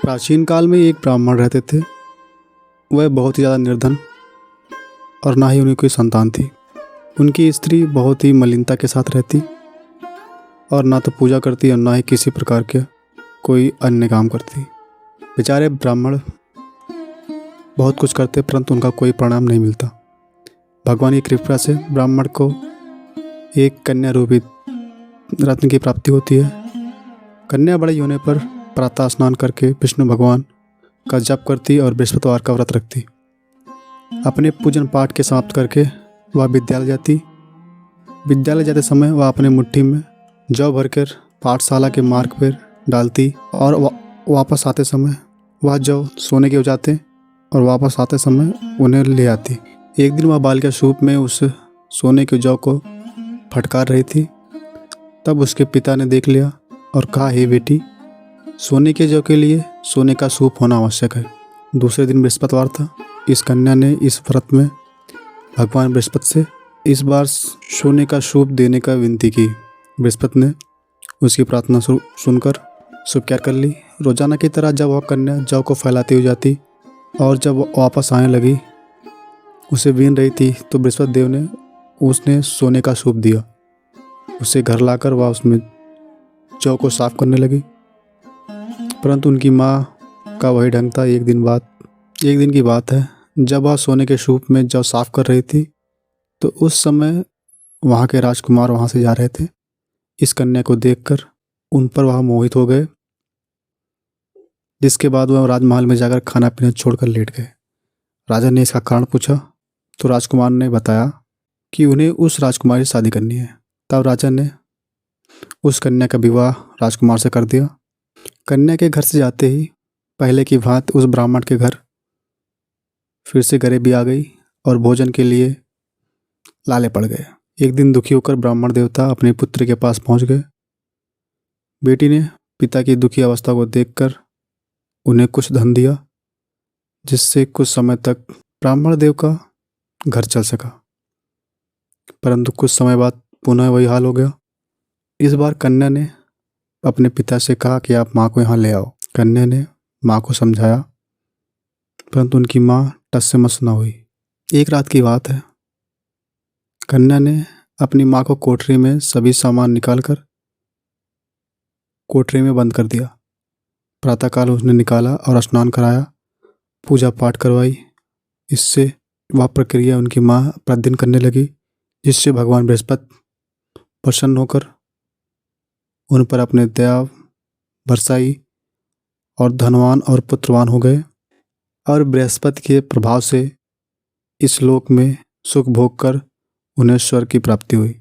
प्राचीन काल में एक ब्राह्मण रहते थे। वह बहुत ही ज़्यादा निर्धन और ना ही उन्हें कोई संतान थी। उनकी स्त्री बहुत ही मलिनता के साथ रहती और ना तो पूजा करती और ना ही किसी प्रकार के कोई अन्य काम करती। बेचारे ब्राह्मण बहुत कुछ करते परंतु उनका कोई परिणाम नहीं मिलता। भगवान की कृपा से ब्राह्मण को एक कन्या रूपी रत्न की प्राप्ति होती है। कन्या बड़ी होने पर प्रातः स्नान करके विष्णु भगवान का जप करती और बृहस्पतिवार का व्रत रखती। अपने पूजन पाठ के समाप्त करके वह विद्यालय जाती। विद्यालय जाते समय वह अपने मुट्ठी में जौ भरकर पाठशाला के मार्ग पर डालती और वापस आते समय वह जौ सोने के हो जाते और वापस आते समय उन्हें ले आती। एक दिन वह बालिका सूप में उस सोने के जौ को फटकार रही थी। तब उसके पिता ने देख लिया और कहा, हे बेटी, सोने के जौ के लिए सोने का सूप होना आवश्यक है। दूसरे दिन बृहस्पतिवार था। इस कन्या ने इस व्रत में भगवान बृहस्पति से इस बार सोने का सूप देने का विनती की। बृहस्पति ने उसकी प्रार्थना सुनकर स्वीकार कर ली। रोजाना की तरह जब वह कन्या जौ को फैलाती हुई जाती और जब वह वापस आने लगी, उसे बीन रही थी, तो बृहस्पति देव ने उसने सोने का सूप दिया। उसे घर लाकर वह उसमें जौ को साफ करने लगी, परंतु उनकी माँ का वही ढंग था। एक दिन की बात है, जब वह सोने के सूप में जौ साफ कर रही थी तो उस समय वहाँ के राजकुमार वहाँ से जा रहे थे। इस कन्या को देखकर उन पर वह मोहित हो गए, जिसके बाद वह राजमहल में जाकर खाना पीना छोड़कर लेट गए। राजा ने इसका कारण पूछा तो राजकुमार ने बताया कि उन्हें उस राजकुमारी से शादी करनी है। तब राजा ने उस कन्या का विवाह राजकुमार से कर दिया। कन्या के घर से जाते ही पहले की भांति उस ब्राह्मण के घर फिर से गरीबी आ गई और भोजन के लिए लाले पड़ गए। एक दिन दुखी होकर ब्राह्मण देवता अपने पुत्र के पास पहुंच गए। बेटी ने पिता की दुखी अवस्था को देखकर उन्हें कुछ धन दिया, जिससे कुछ समय तक ब्राह्मण देव का घर चल सका। परंतु कुछ समय बाद पुनः वही हाल हो गया। इस बार कन्या ने अपने पिता से कहा कि आप माँ को यहाँ ले आओ। कन्या ने माँ को समझाया, परंतु उनकी माँ टस से मस न हुई। एक रात की बात है, कन्या ने अपनी माँ को कोठरी में सभी सामान निकालकर कोठरी में बंद कर दिया। प्रातःकाल उसने निकाला और स्नान कराया, पूजा पाठ करवाई। इससे वह प्रक्रिया उनकी माँ प्रतिदिन करने लगी, जिससे भगवान बृहस्पति प्रसन्न होकर उन पर अपने दया बरसाई और धनवान और पुत्रवान हो गए। और बृहस्पति के प्रभाव से इस लोक में सुख भोग कर उन्हें स्वर्ग की प्राप्ति हुई।